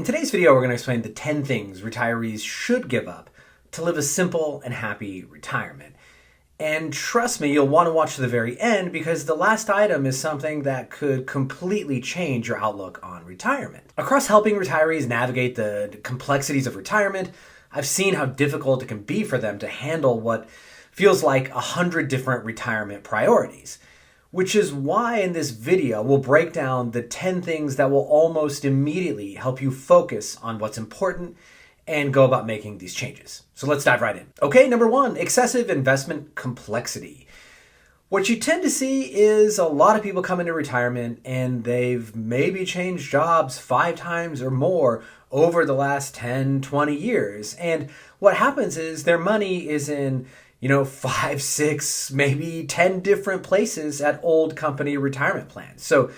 In today's video, we're going to explain the 10 things retirees should give up to live a simple and happy retirement. And trust me, you'll want to watch to the very end because the last item is something that could completely change your outlook on retirement. Across helping retirees navigate the complexities of retirement, I've seen how difficult it can be for them to handle what feels like 100 different retirement priorities. Which is why in this video, we'll break down the 10 things that will almost immediately help you focus on what's important and go about making these changes. So let's dive right in. Okay, number 1, excessive investment complexity. What you tend to see is a lot of people come into retirement and they've maybe changed jobs 5 times or more over the last 10, 20 years. And what happens is their money is in 5, 6, maybe 10 different places at old company retirement plans. So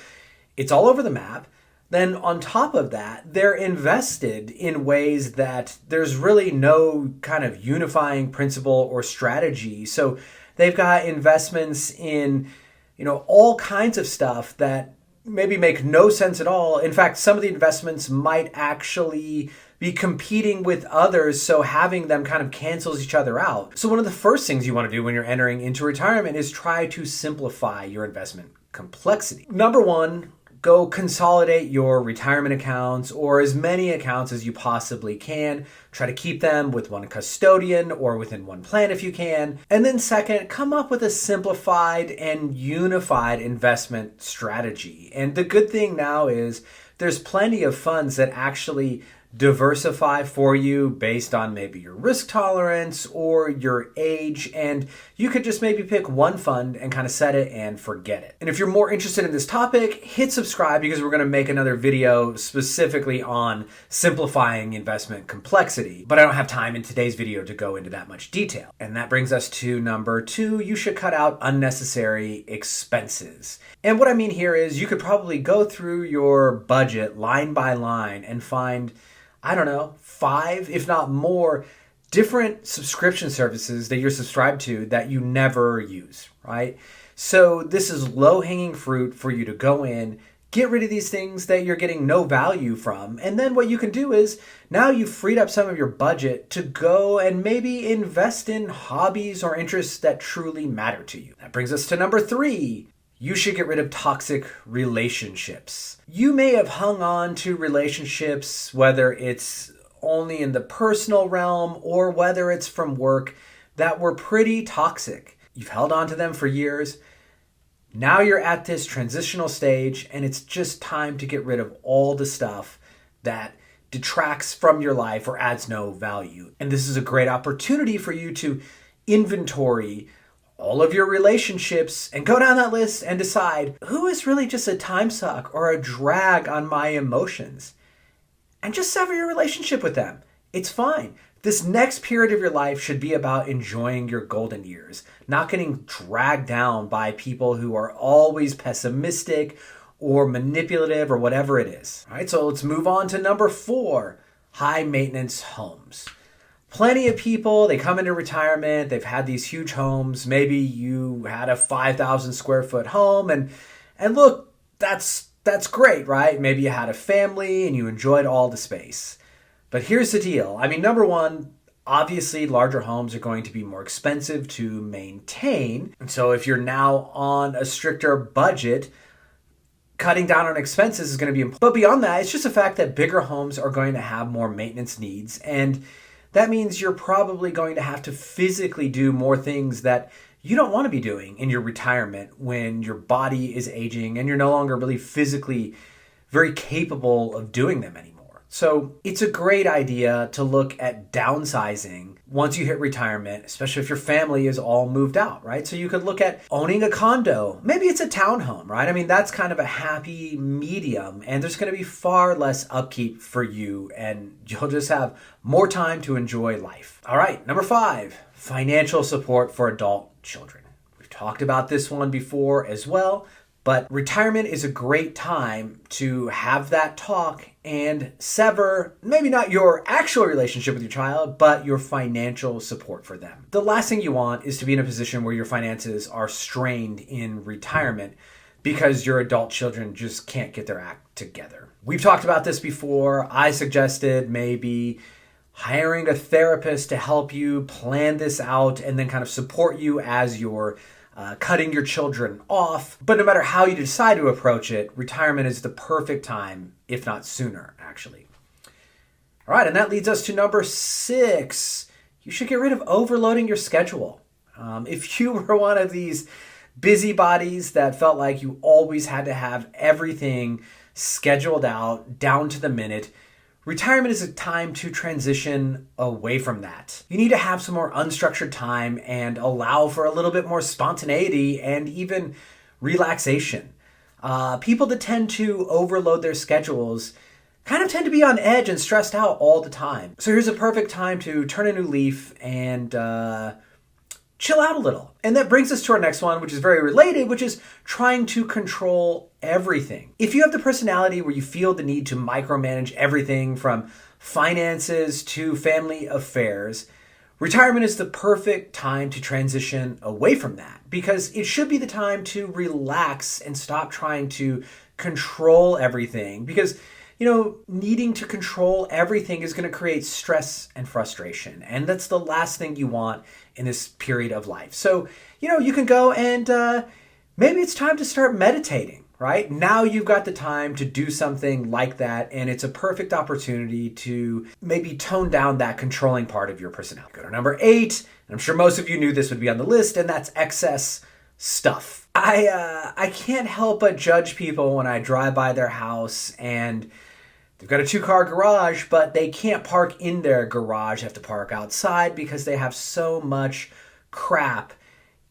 it's all over the map. Then on top of that, they're invested in ways that there's really no kind of unifying principle or strategy. So they've got investments in, all kinds of stuff that maybe make no sense at all. In fact, some of the investments might actually be competing with others, so having them kind of cancels each other out. So one of the first things you want to do when you're entering into retirement is try to simplify your investment complexity. Number 1, go consolidate your retirement accounts or as many accounts as you possibly can. Try to keep them with one custodian or within one plan if you can. And then second, come up with a simplified and unified investment strategy. And the good thing now is there's plenty of funds that actually diversify for you based on maybe your risk tolerance or your age, and you could just maybe pick one fund and kind of set it and forget it. And if you're more interested in this topic, hit subscribe because we're going to make another video specifically on simplifying investment complexity, but I don't have time in today's video to go into that much detail. And that brings us to number 2, you should cut out unnecessary expenses. And what I mean here is you could probably go through your budget line by line and find 5, if not more, different subscription services that you're subscribed to that you never use, right? So this is low-hanging fruit for you to go in, get rid of these things that you're getting no value from, and then what you can do is now you've freed up some of your budget to go and maybe invest in hobbies or interests that truly matter to you. That brings us to number 3. You should get rid of toxic relationships. You may have hung on to relationships, whether it's only in the personal realm or whether it's from work, that were pretty toxic. You've held on to them for years. Now you're at this transitional stage and it's just time to get rid of all the stuff that detracts from your life or adds no value. And this is a great opportunity for you to inventory all of your relationships and go down that list and decide who is really just a time suck or a drag on my emotions. And just sever your relationship with them. It's fine. This next period of your life should be about enjoying your golden years, not getting dragged down by people who are always pessimistic or manipulative or whatever it is. All right, so let's move on to number 4, high maintenance homes. Plenty of people, they come into retirement, they've had these huge homes. Maybe you had a 5,000 square foot home and look, that's great, right? Maybe you had a family and you enjoyed all the space. But here's the deal. Number 1, obviously larger homes are going to be more expensive to maintain. And so if you're now on a stricter budget, cutting down on expenses is going to be important. But beyond that, it's just a fact that bigger homes are going to have more maintenance needs, and that means you're probably going to have to physically do more things that you don't want to be doing in your retirement when your body is aging and you're no longer really physically very capable of doing them anymore. So it's a great idea to look at downsizing once you hit retirement, especially if your family is all moved out, right? So you could look at owning a condo. Maybe it's a townhome, right? That's kind of a happy medium, and there's going to be far less upkeep for you, and you'll just have more time to enjoy life. All right, number 5, financial support for adult children. We've talked about this one before as well, but retirement is a great time to have that talk and sever, maybe not your actual relationship with your child, but your financial support for them. The last thing you want is to be in a position where your finances are strained in retirement because your adult children just can't get their act together. We've talked about this before. I suggested maybe hiring a therapist to help you plan this out and then kind of support you as you're cutting your children off. But no matter how you decide to approach it, retirement is the perfect time, if not sooner, actually. All right, and that leads us to number 6. You should get rid of overloading your schedule. If you were one of these busybodies that felt like you always had to have everything scheduled out down to the minute, retirement is a time to transition away from that. You need to have some more unstructured time and allow for a little bit more spontaneity and even relaxation. People that tend to overload their schedules kind of tend to be on edge and stressed out all the time. So here's a perfect time to turn a new leaf and chill out a little. And that brings us to our next one, which is very related, which is trying to control everything. If you have the personality where you feel the need to micromanage everything from finances to family affairs, retirement is the perfect time to transition away from that, because it should be the time to relax and stop trying to control everything, because needing to control everything is going to create stress and frustration. And that's the last thing you want in this period of life. So, you can go and maybe it's time to start meditating, right? Now you've got the time to do something like that. And it's a perfect opportunity to maybe tone down that controlling part of your personality. Go to number 8. And I'm sure most of you knew this would be on the list, and that's excess stuff. I can't help but judge people when I drive by their house and they've got a 2-car garage, but they can't park in their garage. They have to park outside because they have so much crap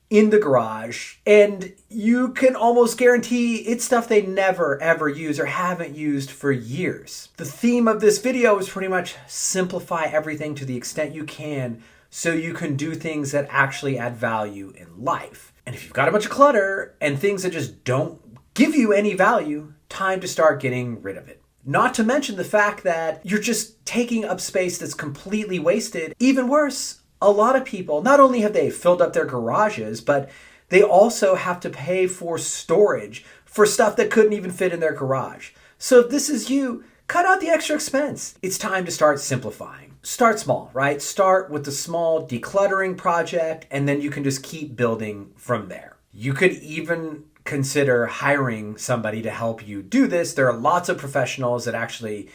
in the garage. And you can almost guarantee it's stuff they never, ever use or haven't used for years. The theme of this video is pretty much simplify everything to the extent you can so you can do things that actually add value in life. And if you've got a bunch of clutter and things that just don't give you any value, time to start getting rid of it. Not to mention the fact that you're just taking up space that's completely wasted. Even worse, a lot of people, not only have they filled up their garages, but they also have to pay for storage for stuff that couldn't even fit in their garage. So if this is you, cut out the extra expense. It's time to start simplifying. Start small, right? Start with the small decluttering project, and then you can just keep building from there. You could even consider hiring somebody to help you do this. There are lots of professionals that actually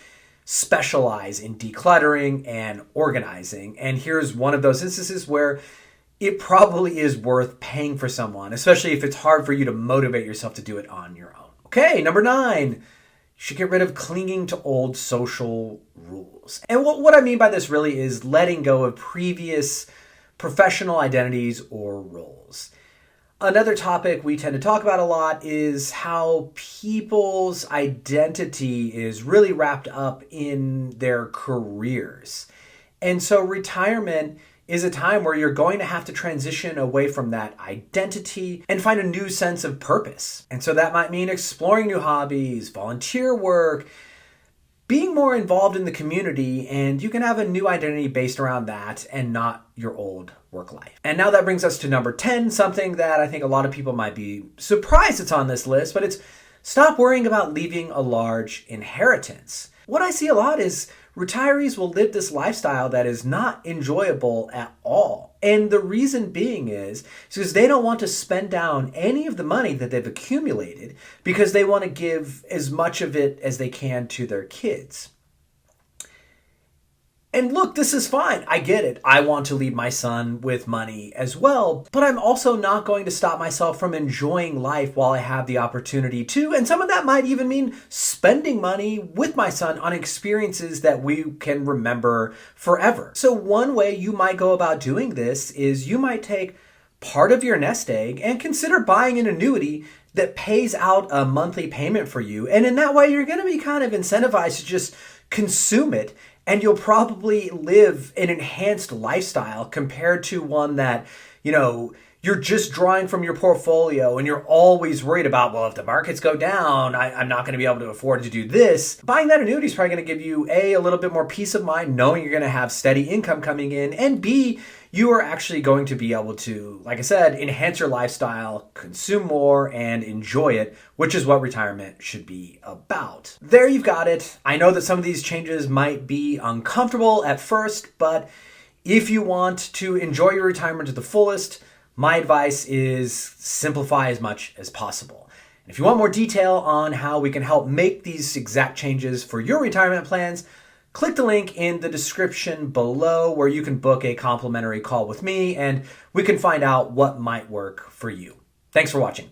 specialize in decluttering and organizing. And here's one of those instances where it probably is worth paying for someone, especially if it's hard for you to motivate yourself to do it on your own. Okay, number 9. You should get rid of clinging to old social rules. And what I mean by this really is letting go of previous professional identities or roles. Another topic we tend to talk about a lot is how people's identity is really wrapped up in their careers. And so retirement is a time where you're going to have to transition away from that identity and find a new sense of purpose. And so that might mean exploring new hobbies, volunteer work, being more involved in the community, and you can have a new identity based around that and not your old work life. And now that brings us to number 10, something that I think a lot of people might be surprised it's on this list, but it's stop worrying about leaving a large inheritance. What I see a lot is retirees will live this lifestyle that is not enjoyable at all. And the reason being is because they don't want to spend down any of the money that they've accumulated because they want to give as much of it as they can to their kids. And look, this is fine. I get it. I want to leave my son with money as well, but I'm also not going to stop myself from enjoying life while I have the opportunity to. And some of that might even mean spending money with my son on experiences that we can remember forever. So one way you might go about doing this is you might take part of your nest egg and consider buying an annuity that pays out a monthly payment for you. And in that way, you're going to be kind of incentivized to just consume it. And you'll probably live an enhanced lifestyle compared to one that, you're you're just drawing from your portfolio and you're always worried about, well, if the markets go down, I'm not going to be able to afford to do this. Buying that annuity is probably going to give you a little bit more peace of mind knowing you're going to have steady income coming in, and B, you are actually going to be able to, like I said, enhance your lifestyle, consume more, and enjoy it, which is what retirement should be about. There you've got it. I know that some of these changes might be uncomfortable at first, but if you want to enjoy your retirement to the fullest, my advice is simplify as much as possible. And if you want more detail on how we can help make these exact changes for your retirement plans, click the link in the description below where you can book a complimentary call with me and we can find out what might work for you. Thanks for watching.